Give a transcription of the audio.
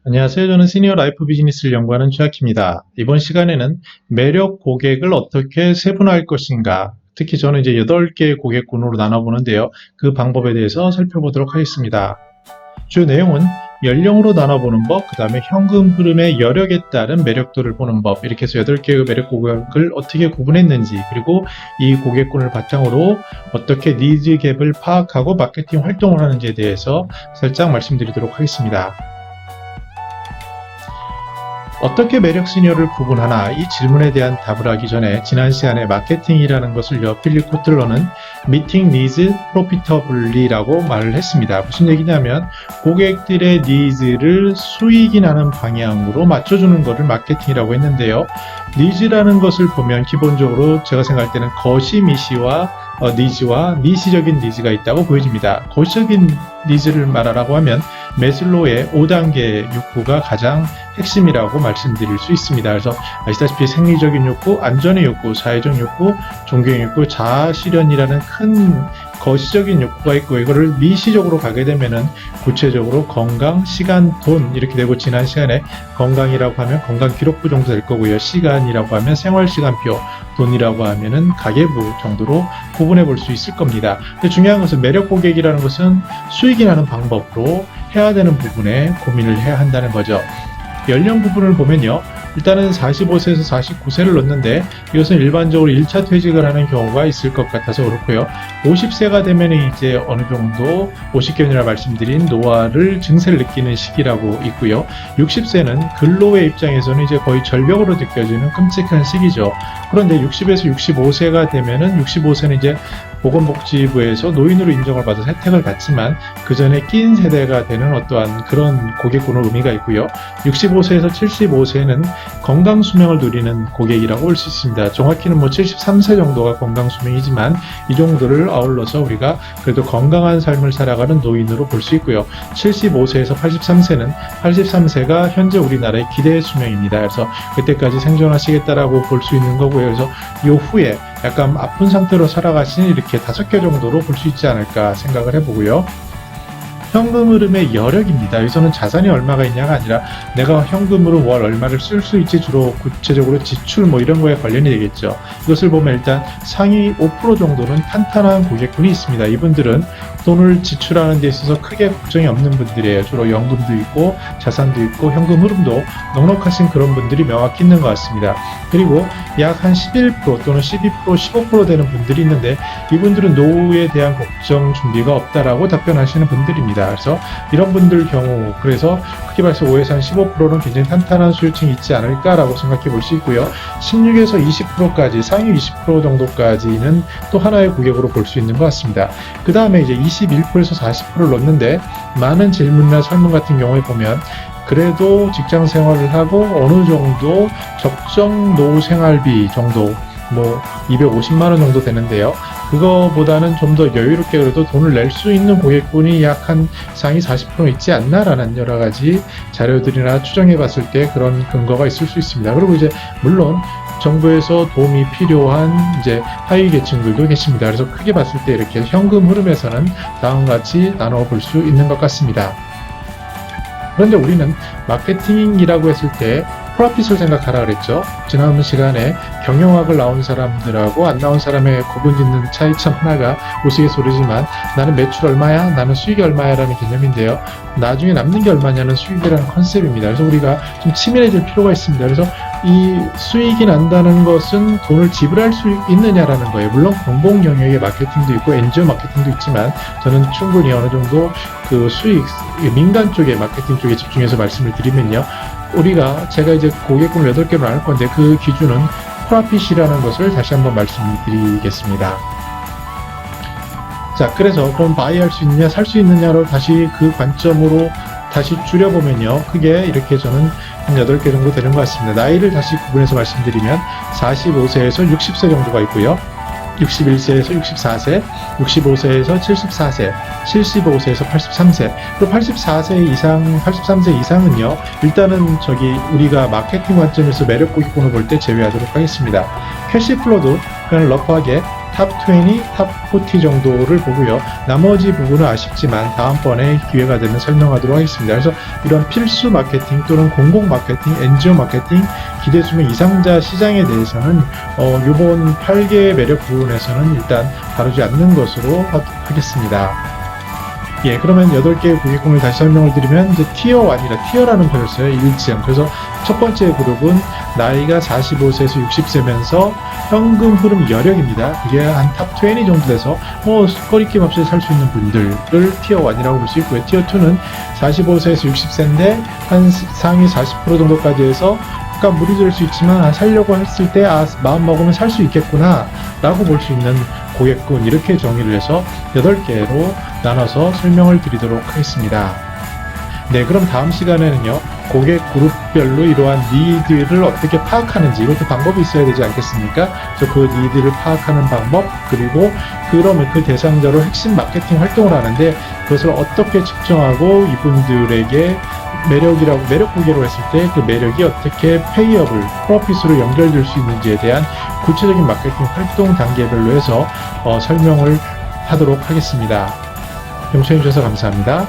안녕하세요. 저는 시니어 라이프 비즈니스를 연구하는 최학희입니다. 이번 시간에는 매력 고객을 어떻게 세분화할 것인가, 특히 저는 이제 8개의 고객군으로 나눠보는데요. 그 방법에 대해서 살펴보도록 하겠습니다. 주 내용은 연령으로 나눠보는 법, 그 다음에 현금 흐름의 여력에 따른 매력도를 보는 법, 이렇게 해서 8개의 매력 고객을 어떻게 구분했는지, 그리고 이 고객군을 바탕으로 어떻게 니즈 갭을 파악하고 마케팅 활동을 하는지에 대해서 살짝 말씀드리도록 하겠습니다. 어떻게 매력 시니어를 구분하나, 이 질문에 대한 답을 하기 전에 지난 시간에 마케팅이라는 것을요, 필립 코틀러는 Meeting Needs Profitably라고 말을 했습니다. 무슨 얘기냐면 고객들의 니즈를 수익이 나는 방향으로 맞춰주는 것을 마케팅이라고 했는데요. 니즈라는 것을 보면 기본적으로 제가 생각할 때는 거시 미시와 니즈와 미시적인 니즈가 있다고 보여집니다. 거시적인 니즈를 말하라고 하면 매슬로우의 5단계 욕구가 가장 핵심이라고 말씀드릴 수 있습니다. 그래서 아시다시피 생리적인 욕구, 안전의 욕구, 사회적 욕구, 종교의 욕구, 자아실현이라는 큰 거시적인 욕구가 있고, 이거를 미시적으로 가게 되면은 구체적으로 건강, 시간, 돈 이렇게 되고, 지난 시간에 건강이라고 하면 건강 기록부 정도 될 거고요. 시간이라고 하면 생활시간표, 돈이라고 하면은 가계부 정도로 구분해 볼 수 있을 겁니다. 근데 중요한 것은 매력 고객이라는 것은 수익이 나는 방법으로 해야 되는 부분에 고민을 해야 한다는 거죠. 연령 부분을 보면요, 일단은 45세에서 49세를 넣는데 이것은 일반적으로 1차 퇴직을 하는 경우가 있을 것 같아서 그렇고요. 50세가 되면 이제 어느 정도 50견이라 말씀드린 노화를 증세를 느끼는 시기라고 있고요. 60세는 근로의 입장에서는 이제 거의 절벽으로 느껴지는 끔찍한 시기죠. 그런데 60에서 65세가 되면은 65세는 이제 보건복지부에서 노인으로 인정을 받아서 혜택을 받지만 그 전에 낀 세대가 되는 어떠한 그런 고객군의 의미가 있고요. 65세에서 75세는 건강수명을 누리는 고객이라고 볼 수 있습니다. 정확히는 73세 정도가 건강수명이지만 이 정도를 아울러서 우리가 그래도 건강한 삶을 살아가는 노인으로 볼 수 있고요. 75세에서 83세는 83세가 현재 우리나라의 기대 수명입니다. 그래서 그때까지 생존하시겠다라고 볼 수 있는 거고요. 그래서 이 후에 약간 아픈 상태로 살아가신 이렇게 5개 정도로 볼 수 있지 않을까 생각을 해보고요. 현금 흐름의 여력입니다. 여기서는 자산이 얼마가 있냐가 아니라 내가 현금으로 월 얼마를 쓸 수 있지, 주로 구체적으로 지출 이런 거에 관련이 되겠죠. 이것을 보면 일단 상위 5% 정도는 탄탄한 고객군이 있습니다. 이분들은 돈을 지출하는 데 있어서 크게 걱정이 없는 분들이에요. 주로 연금도 있고 자산도 있고 현금 흐름도 넉넉하신 그런 분들이 명확히 있는 것 같습니다. 그리고 약 한 11% 또는 12%, 15% 되는 분들이 있는데 이분들은 노후에 대한 걱정 준비가 없다라고 답변하시는 분들입니다. 그래서 이런 분들 경우, 그래서 크게 봐서 5에서 한 15%는 굉장히 탄탄한 수요층이 있지 않을까라고 생각해 볼 수 있고요. 16에서 20%까지, 상위 20% 정도까지는 또 하나의 고객으로 볼 수 있는 것 같습니다. 그 다음에 이제 21%에서 40%를 넣는데, 많은 질문이나 설문 같은 경우에 보면 그래도 직장 생활을 하고 어느 정도 적정 노후 생활비 정도 250만원 정도 되는데요. 그거보다는 좀 더 여유롭게 그래도 돈을 낼 수 있는 고객군이 약 한 상위 40% 있지 않나라는 여러 가지 자료들이나 추정해 봤을 때 그런 근거가 있을 수 있습니다. 그리고 이제 물론 정부에서 도움이 필요한 이제 하위 계층들도 계십니다. 그래서 크게 봤을 때 이렇게 현금 흐름에서는 다음과 같이 나눠 볼 수 있는 것 같습니다. 그런데 우리는 마케팅이라고 했을 때 프로핏을 생각하라 그랬죠. 지난 시간에 경영학을 나온 사람들하고 안 나온 사람의 구분 짓는 차이점 하나가 우스갯소리지만, 나는 매출 얼마야? 나는 수익이 얼마야? 라는 개념인데요. 나중에 남는 게 얼마냐는 수익이라는 컨셉입니다. 그래서 우리가 좀 치밀해질 필요가 있습니다. 그래서 이 수익이 난다는 것은 돈을 지불할 수 있느냐라는 거예요. 물론 공공 영역의 마케팅도 있고 NGO 마케팅도 있지만, 저는 충분히 어느 정도 그 수익, 민간 쪽의 마케팅 쪽에 집중해서 말씀을 드리면요. 제가 이제 고객군을 8개로 나눌 건데, 그 기준은 프로핏이라는 것을 다시 한번 말씀드리겠습니다. 자, 그래서 그럼 바이할 수 있느냐, 살 수 있느냐로 다시 그 관점으로 다시 줄여보면요. 크게 이렇게 저는 한 8개 정도 되는 것 같습니다. 나이를 다시 구분해서 말씀드리면 45세에서 60세 정도가 있고요. 61세에서 64세, 65세에서 74세, 75세에서 83세, 그리고 84세 이상, 83세 이상은요, 일단은 우리가 마케팅 관점에서 매력 고객군을 볼 때 제외하도록 하겠습니다. 캐시플로도 그냥 러프하게 탑 20, 탑 40 정도를 보고요. 나머지 부분은 아쉽지만 다음번에 기회가 되면 설명하도록 하겠습니다. 그래서 이런 필수 마케팅 또는 공공 마케팅, NGO 마케팅, 기대수명 이상자 시장에 대해서는 이번 8개의 매력 부분에서는 일단 다루지 않는 것으로 하겠습니다. 예, 그러면 8개의 고객군을 다시 설명을 드리면, 이제 티어 1이라, 티어라는 거였어요. 1층. 그래서 첫 번째 그룹은 나이가 45세에서 60세면서 현금 흐름 여력입니다. 그게 한 탑 20 정도 돼서, 거리낌 없이 살 수 있는 분들을 티어 1이라고 볼 수 있고요. 티어 2는 45세에서 60세인데, 한 상위 40% 정도까지 해서, 약간 무리 될 수 있지만, 살려고 했을 때, 마음 먹으면 살 수 있겠구나, 라고 볼 수 있는 고객군, 이렇게 정의를 해서 8개로 나눠서 설명을 드리도록 하겠습니다. 네, 그럼 다음 시간에는요, 고객 그룹별로 이러한 니드를 어떻게 파악하는지, 이것도 방법이 있어야 되지 않겠습니까? 그래서 그 니드를 파악하는 방법, 그리고 그러면 그 대상자로 핵심 마케팅 활동을 하는데, 그것을 어떻게 측정하고 이분들에게 매력 고객으로 했을 때 그 매력이 어떻게 페이어블, 프로핏으로 연결될 수 있는지에 대한 구체적인 마케팅 활동 단계별로 해서 설명을 하도록 하겠습니다. 용서해 주셔서 감사합니다.